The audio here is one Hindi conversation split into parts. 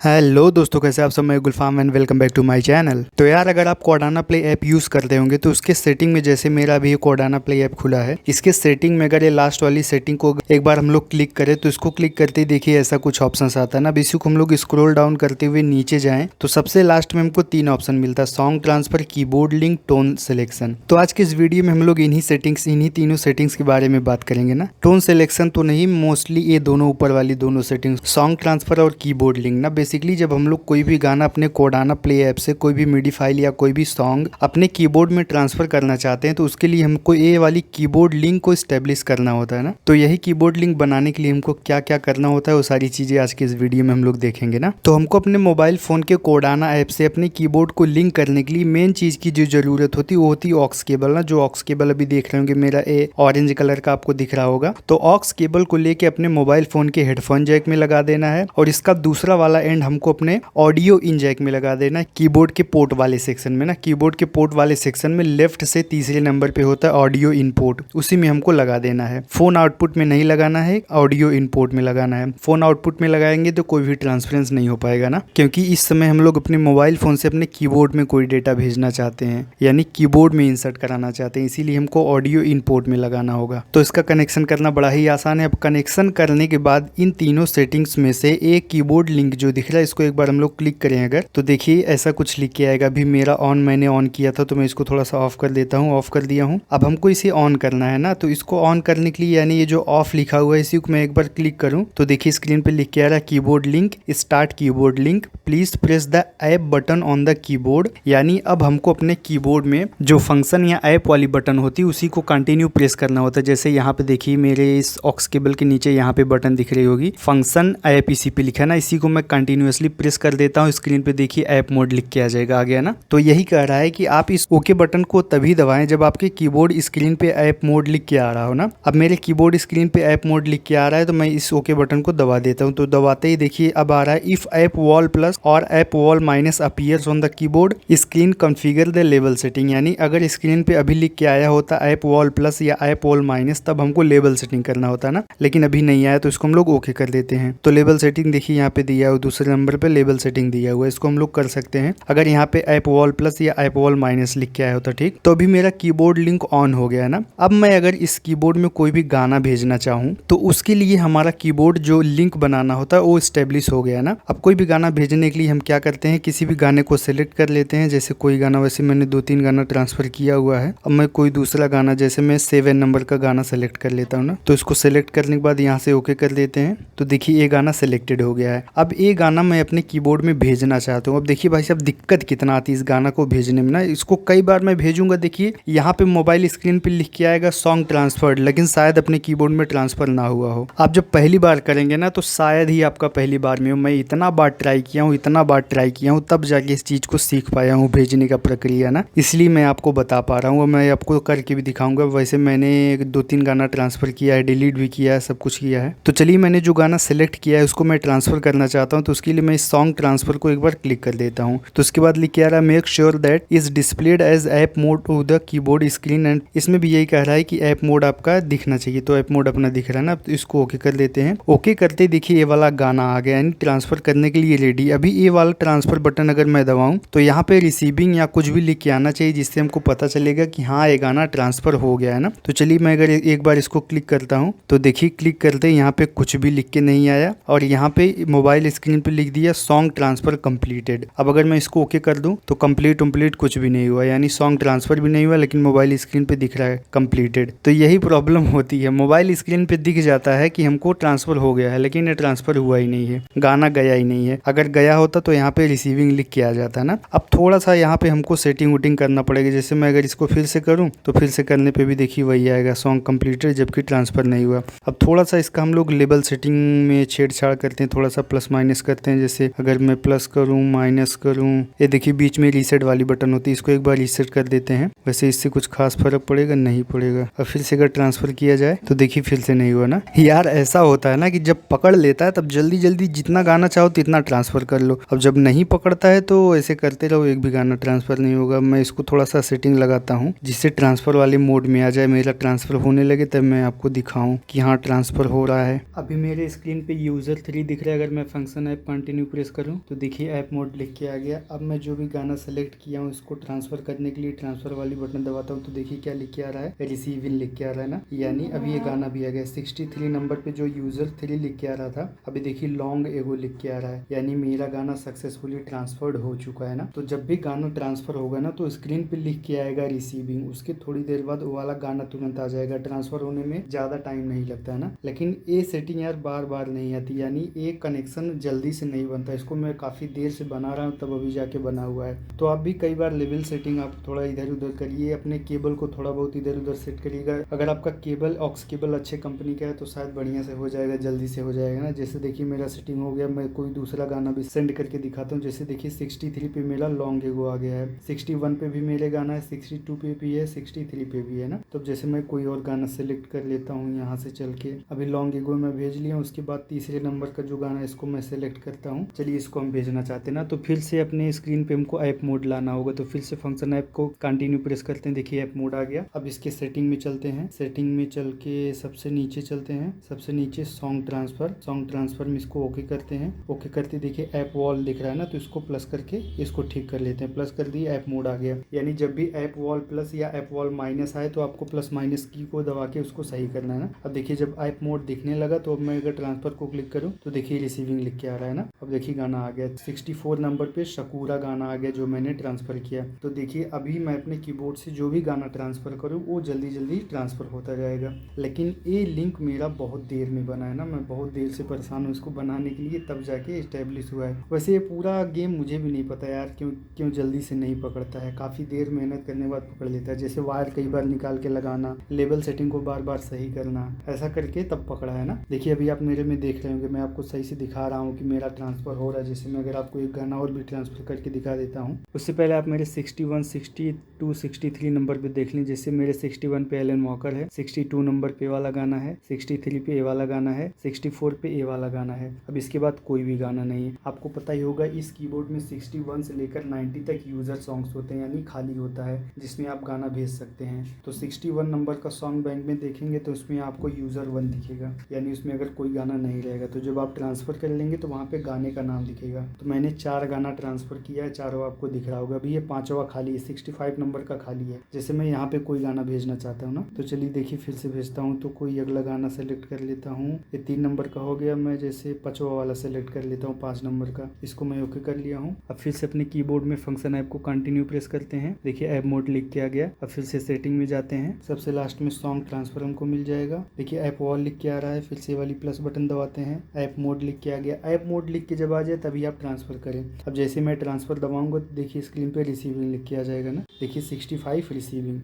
हेलो दोस्तों, कैसे आप सब। मैं Gulfam and welcome back to my channel. तो यार, अगर आप कोडाना प्ले ऐप यूज़ करते होंगे तो उसके सेटिंग में, जैसे मेरा अभी कोडाना प्ले ऐप खुला है, इसके सेटिंग में अगर ये लास्ट वाली सेटिंग को एक बार हम लोग क्लिक करें तो इसको क्लिक करते ही देखिए ऐसा कुछ ऑप्शन आता है ना। अब इसी को हम लोग स्क्रॉल डाउन करते हुए नीचे जाएं तो सबसे लास्ट में हमको 3 ऑप्शन मिलता है: song transfer, keyboard link, tone selection. तो आज के इस वीडियो में हम लोग इन्हीं तीनों सेटिंग्स के बारे में बात करेंगे ना। टोन सिलेक्शन तो नहीं, मोस्टली ये दोनों ऊपर वाली दोनों सेटिंग्स, सॉन्ग ट्रांसफर और कीबोर्ड लिंक ना। बेसिकली जब हम लोग कोई भी गाना अपने कोडाना प्ले ऐप से, कोई भी मिडी फाइल या कोई भी सॉन्ग अपने कीबोर्ड में ट्रांसफर करना चाहते हैं तो उसके लिए हमको ये वाली कीबोर्ड लिंक को स्टेब्लिश करना होता है ना। तो यही कीबोर्ड लिंक बनाने के लिए हमको क्या क्या करना होता है वो सारी चीजें आज के इस वीडियो में हम लोग देखेंगे ना। तो हमको अपने मोबाइल फोन के कोडाना ऐप से अपने कीबोर्ड को लिंक करने के लिए मेन चीज की जो जरूरत होती है वो होती है ऑक्स केबल ना। जो ऑक्स केबल अभी देख रहे होंगे, मेरा ए ऑरेंज कलर का आपको दिख रहा होगा। तो ऑक्स केबल को लेके अपने मोबाइल फोन के हेडफोन जैक में लगा देना है और इसका दूसरा वाला एंड हमको अपने ऑडियो इन जैक में लगा देना है, कीबोर्ड के पोर्ट वाले सेक्शन में ना। कीबोर्ड के पोर्ट वाले सेक्शन में लेफ्ट से तीसरे नंबर पे होता है ऑडियो इनपुट, उसी में हमको लगा देना है। फोन आउटपुट में नहीं लगाना है, ऑडियो इनपुट में लगाना है। फोन आउटपुट में लगाएंगे तो कोई भी ट्रांसफरेंस नहीं हो पाएगा ना, क्योंकि इस समय हम लोग अपने मोबाइल फोन से अपने कीबोर्ड में कोई डेटा भेजना चाहते हैं, यानी कीबोर्ड में इंसर्ट कराना चाहते हैं, इसीलिए हमको ऑडियो इनपुट में लगाना होगा। तो इसका कनेक्शन करना बड़ा ही आसान है। अब कनेक्शन करने के बाद इन तीनों सेटिंग्स में से एक कीबोर्ड लिंक जो दिख रहा है, इसको एक बार हम लोग क्लिक करें अगर, तो देखिए ऐसा कुछ लिख के आएगा। अभी मेरा मैंने ऑन किया था तो मैं इसको थोड़ा सा ऑफ कर देता हूँ। ऑफ कर दिया हूँ। अब हमको इसे ऑन करना है ना। तो इसको ऑन करने के लिए, यानी ये जो ऑफ लिखा हुआ है, इसी को मैं एक बार क्लिक करूँ तो देखिए स्क्रीन पे लिख के आ रहा है keyboard link, start keyboard link, please press the app button on the keyboard. यानी अब हमको अपने कीबोर्ड में जो फंक्शन या ऐप वाली बटन होती है उसी को कंटिन्यू प्रेस करना होता है। जैसे यहाँ पे देखिए मेरे इस ऑक्स केबल के नीचे यहाँ पे बटन दिख रही होगी, फंक्शन ऐप इसी पे लिखा है ना। इसी को मैं कंटिन्यूअसली प्रेस कर देता हूँ। स्क्रीन पे देखिए ऐप मोड लिख के आ जाएगा, आ गया ना। तो यही कह रहा है कि आप इस ओके बटन को तभी दबाएं जब आपके कीबोर्ड स्क्रीन पे ऐप मोड लिख के आ रहा हो ना। अब मेरे कीबोर्ड स्क्रीन पे ऐप मोड लिख के आ रहा है तो मैं इस ओके बटन को दबा देता हूं। तो दबाते ही देखिए अब आ रहा है, इफ ऐप वॉल प्लस और app wall minus appears on the keyboard screen configure the level setting. यानी अगर स्क्रीन पे अभी लिख के आया होता ऐप वॉल प्लस या ऐप वॉल माइनस, तब हमको लेवल सेटिंग करना होता है ना, लेकिन अभी नहीं आया तो इसको हम लोग ओके कर देते हैं। तो लेवल सेटिंग देखिए यहाँ पे दिया हुआ, दूसरे नंबर पे लेवल सेटिंग दिया हुआ है, इसको हम लोग कर सकते हैं अगर यहाँ पे ऐप वॉल प्लस या ऐप वॉल माइनस लिख के आया होता। ठीक, तो अभी मेरा कीबोर्ड लिंक ऑन हो गया है ना। अब मैं अगर इस कीबोर्ड में कोई भी गाना भेजना चाहूँ तो उसके लिए हमारा कीबोर्ड जो लिंक बनाना होता है वो स्टेब्लिश हो गया है ना। अब कोई भी गाना भेजने के लिए हम क्या करते हैं, किसी भी गाने को सिलेक्ट कर लेते हैं। जैसे कोई गाना, वैसे मैंने 2-3 गाना ट्रांसफर किया हुआ है। अब मैं कोई दूसरा गाना, जैसे मैं 7 नंबर का गाना सेलेक्ट कर लेता हूँ ना। तो इसको सेलेक्ट करने के बाद यहाँ से ओके कर देते हैं। तो देखिए ये गाना सिलेक्टेड हो गया है। अब ये गाना मैं अपने कीबोर्ड में भेजना चाहता हूँ। अब देखिए भाई साहब दिक्कत कितना आती है इस गाना को भेजने में ना। इसको कई बार मैं भेजूंगा, देखिए यहाँ पे मोबाइल स्क्रीन पे लिख के आएगा सॉन्ग ट्रांसफर्ड, लेकिन शायद अपने कीबोर्ड में ट्रांसफर ना हुआ हो। आप जब पहली बार करेंगे ना तो शायद ही आपका पहली बार में हो। मैं इतना बार ट्राई किया हूँ तब जाके इस चीज को सीख पाया हूँ, भेजने का प्रक्रिया ना। इसलिए मैं आपको बता पा रहा हूँ, मैं आपको करके भी दिखाऊंगा। वैसे मैंने 2-3 गाना ट्रांसफर किया है, डिलीट भी किया है, सब कुछ किया है। तो चलिए, मैंने जो गाना सेलेक्ट किया है उसको मैं ट्रांसफर करना चाहता हूँ। तो उसके लिए मैं इस सॉन्ग ट्रांसफर को एक बार क्लिक कर देता हूँ। तो उसके बाद लिख के आ रहा है, make sure that is displayed as app mode of the keyboard screen. And इसमें भी यही कह रहा है कि ऐप मोड आपका दिखना चाहिए। तो ऐप मोड अपना दिख रहा है ना, तो इसको ओके कर देते हैं। ओके करते देखिए ये वाला गाना आ गया, यानी ट्रांसफर करने के लिए रेडी। अभी ये वाला ट्रांसफर बटन अगर मैं दबाऊं तो यहाँ पे रिसीविंग या कुछ भी लिख के आना चाहिए, जिससे हमको पता चलेगा कि हाँ ये गाना ट्रांसफर हो गया है ना। तो चलिए मैं अगर एक बार इसको क्लिक करता हूँ तो देखिए क्लिक करते यहाँ पे कुछ भी लिख के नहीं आया और यहाँ पे मोबाइल स्क्रीन पे लिख दिया सॉन्ग ट्रांसफर कंप्लीटेड। अब अगर मैं इसको ओके कर दूं तो कंप्लीट कुछ भी नहीं हुआ, यानी सॉन्ग ट्रांसफर भी नहीं हुआ, लेकिन मोबाइल स्क्रीन पे दिख रहा है कंप्लीटेड। तो यही प्रॉब्लम होती है, मोबाइल स्क्रीन पे दिख जाता है कि हमको ट्रांसफर हो गया है, लेकिन ये ट्रांसफर हुआ ही नहीं है, गाना गया ही नहीं है। अगर गया होता तो यहाँ पे रिसीविंग लिख के आ जाता है ना। अब थोड़ा सा यहाँ पे हमको सेटिंग वूटिंग करना पड़ेगा। जैसे मैं अगर इसको फिर से करूँ तो फिर से करने पे भी देखिए वही आएगा, सॉन्ग कंप्लीटेड, जबकि ट्रांसफर नहीं हुआ। अब थोड़ा सा इसका हम लोग लेवल सेटिंग में छेड़छाड़ करते हैं, थोड़ा सा प्लस माइनस करते हैं। जैसे अगर मैं प्लस करूँ, माइनस करूँ, ये देखिए बीच में रीसेट वाली बटन होती है, इसको एक बार रीसेट कर देते हैं। वैसे इससे कुछ खास फर्क पड़ेगा नहीं पड़ेगा। अब फिर से अगर ट्रांसफर किया जाए तो देखिए फिर से नहीं हुआ ना। यार ऐसा होता है ना कि जब पकड़ लेता है तब जल्दी जल्दी जितना गाना चाहो तितना ट्रांसफर कर लो। अब जब नहीं पकड़ता है तो ऐसे करते रहो, एक भी गाना ट्रांसफर नहीं होगा। मैं इसको थोड़ा सा सेटिंग लगाता हूँ जिससे ट्रांसफर वाले मोड में आ जाए, मेरा ट्रांसफर होने लगे, तब मैं आपको दिखाऊं कि हाँ ट्रांसफर हो रहा है। अभी मेरे स्क्रीन पे यूजर 3 दिख रहा है। अगर मैं फंक्शन ऐप कंटिन्यू प्रेस करूँ तो देखिए ऐप मोड लिख के आ गया। अब मैं जो भी गाना सेलेक्ट किया हूँ इसको ट्रांसफर करने के लिए ट्रांसफर वाली बटन दबाता हूँ तो देखिए क्या लिख के आ रहा है, रिसीविंग लिख के आ रहा है ना, यानी अभी ये गाना भी आ गया। 63 नंबर पे जो यूजर 3 लिख के आ रहा था अभी देखिए लॉन्ग एगो लिख के आ रहा है, यानी मेरा गाना सक्सेसफुली ट्रांसफर्ड हो चुका है ना। तो जब भी गाना ट्रांसफर होगा ना तो स्क्रीन पे लिख के आएगा रिसीविंग, उसके थोड़ी देर बाद वो वाला गाना तुरंत आ जाएगा। ट्रांसफर होने में ज्यादा टाइम नहीं लगता है ना। लेकिन ये सेटिंग यार बार बार नहीं आती, यानी एक कनेक्शन जल्दी से नहीं बनता। इसको मैं काफी देर से बना रहा हूँ तब अभी जाके बना हुआ है। तो आप भी कई बार लेवल सेटिंग आप थोड़ा इधर उधर करिए, अपने केबल को थोड़ा बहुत इधर उधर सेट करिएगा। अगर आपका केबल ऑक्स केबल अच्छे कंपनी का है तो शायद बढ़िया से हो जाएगा, जल्दी से हो जाएगा ना। जैसे देखिए मेरा सेटिंग हो गया, मैं कोई दूसरा गाना भी सेंड करके दिखाता हूँ। जैसे देखिए 63 पे मेरा लॉन्ग एगो आ गया है, 61 पे भी मेरे गाना है, 62 पे भी है, 63 पे भी है ना। तो जैसे मैं कोई और गाना सेलेक्ट कर लेता हूँ यहाँ से चल के, अभी लॉन्ग एगो में भेज लिया। उसके बाद तीसरे नंबर का जो गाना है इसको मैं सेलेक्ट करता हूँ। चलिए इसको हम भेजना चाहते हैं ना, तो फिर से अपने स्क्रीन पे हमको ऐप मोड लाना होगा। तो फिर से फंक्शन ऐप को कंटिन्यू प्रेस करते हैं, देखिए ऐप मोड आ गया। अब इसके सेटिंग में चलते हैं, सेटिंग में चल के सबसे नीचे चलते हैं, सबसे नीचे सॉन्ग ट्रांसफर में इसको ओके करते हैं। ओके करते देखिए ऐप वॉल दिख रहा है ना, तो इसको प्लस करके इसको ठीक कर लेते हैं। प्लस कर दिए, ऐप मोड आ गया। यानी जब भी ऐप वॉल प्लस या ऐप वॉल माइनस आए तो आपको प्लस माइनस की को दबा के उसको सही करना है ना। अब देखिए जब ऐप मोड दिखने लगा तो अब मैं अगर ट्रांसफर को क्लिक करूँ तो देखिए रिसीविंग लिख के आ रहा है ना। अब देखिए गाना आ गया 64 नंबर पे शकूरा गाना आ गया जो मैंने ट्रांसफर किया। तो देखिए अभी मैं अपने कीबोर्ड से जो भी गाना ट्रांसफर करूँ वो जल्दी जल्दी ट्रांसफर होता जाएगा। लेकिन ये लिंक मेरा बहुत देर में बना है ना, मैं बहुत देर से परेशान हूँ इसको बनाने के लिए, तब जाके इस्टेब्लिश हुआ है। वैसे ये पूरा गेम मुझे भी नहीं पता यार क्यों जल्दी से नहीं पकड़ता है। काफ़ी देर मेहनत करने के बाद पकड़ लेता है। जैसे वायर कई बार निकाल के लगाना, लेवल सेटिंग को बार बार सही करना, ऐसा करके तब पकड़ा है ना। देखिए अभी आप मेरे में देख रहे होंगे, मैं आपको सही से दिखा रहा हूँ कि मेरा ट्रांसफर हो रहा है। जैसे मैं अगर आपको एक गाना और भी ट्रांसफर करके दिखा देता हूँ, उससे पहले आप मेरे 61, 62, 63 नंबर पे देख लें। जैसे मेरे 61 पे एलन वॉकर है, 62 नंबर पे वाला गाना है, 63 पे ए वाला गाना है, 64 पे ए वाला गाना है। अब इसके बाद कोई भी गाना नहीं है। आपको पता ही होगा इस कीबोर्ड में 61 से लेकर 90 तक यूजर सॉन्ग्स होते हैं, यानी खाली होता है जिसमें आप गाना भेज सकते हैं। तो 61 नंबर का सॉन्ग बैंक में देखेंगे तो उसमें आपको यूजर 1 दिखेगा, यानी उसमें अगर कोई गाना नहीं रहेगा। तो जब आप ट्रांसफर कर लेंगे तो वहाँ पे गाने का नाम दिखेगा। तो मैंने 4 गाना ट्रांसफर किया है, चारों आपको दिख रहा होगा। अभी ये 5वां खाली है, 65 नंबर का खाली है। जैसे मैं यहाँ पे कोई गाना भेजना चाहता हूँ ना, तो चलिए देखिए फिर से भेजता हूँ। तो कोई अगला गाना सेलेक्ट कर लेता हूँ, ये 3 नंबर का हो गया। मैं जैसे 5वां वाला सेलेक्ट कर लेता हूँ, 5 नंबर का, इसको मैं ओके कर लिया हूँ। अब फिर से अपने कीबोर्ड में फंक्शन ऐप को कंटिन्यू प्रेस करते हैं, देखिए ऐप मोड लिख के आ गया। अब फिर से सेटिंग में जाते हैं, सबसे लास्ट में सॉन्ग ट्रांसफर हमको मिल जाएगा। देखिए ऐप वॉल लिख के आ रहा है, फिर से वाली प्लस बटन दबाते हैं, ऐप मोड लिख के आ गया। ऐप मोड लिख के जब आ जाए तभी आप ट्रांसफर करें। अब जैसे मैं ट्रांसफर दबाऊंगा तो देखिए स्क्रीन पे रिसीविंग लिख के आ जाएगा ना। देखिए 65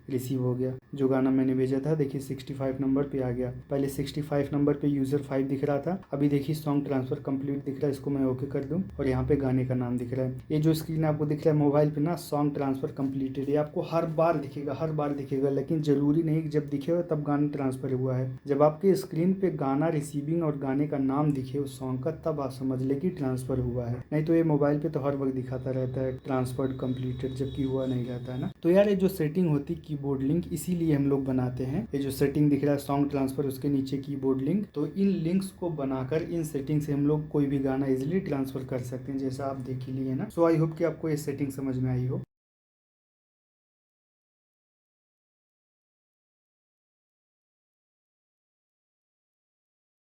रिसीव हो गया, जो गाना मैंने भेजा था देखिए 65 नंबर पे आ गया। पहले 65 नंबर पे यूजर 5 दिख रहा था, अभी देखिए सॉन्ग ट्रांसफर कंप्लीट दिख रहा है। इसको मैं ओके कर दूं और यहाँ पे गाने का नाम दिख रहा है। ये जो स्क्रीन आपको दिख रहा है मोबाइल पे ना, सॉन्ग ट्रांसफर कंप्लीटेड, ये आपको हर बार दिखेगा, लेकिन जरूरी नहीं कि जब दिखेगा तब गाना ट्रांसफर हुआ है। जब आपके स्क्रीन पे गाना रिसीविंग और गाने का नाम दिखे उस सॉन्ग का, तब आप समझ ले कि ट्रांसफर हुआ है। नहीं तो ये मोबाइल पे तो हर वक्त दिखाता रहता है ट्रांसफर कंप्लीटेड, जबकि हुआ नहीं रहता है ना। तो यार ये जो सेटिंग होती है कीबोर्ड लिंक, इसीलिए हम लोग बनाते हैं। ये जो सेटिंग दिख रहा है सॉन्ग ट्रांसफर, उसके नीचे कीबोर्ड लिंक, तो इन लिंक्स को बनाकर इन सेटिंग से हम लोग कोई भी गाना इजिली ट्रांसफर कर सकते हैं, जैसा आप देख ही लिए ना। सो आई होप कि आपको ये सेटिंग समझ में आई हो।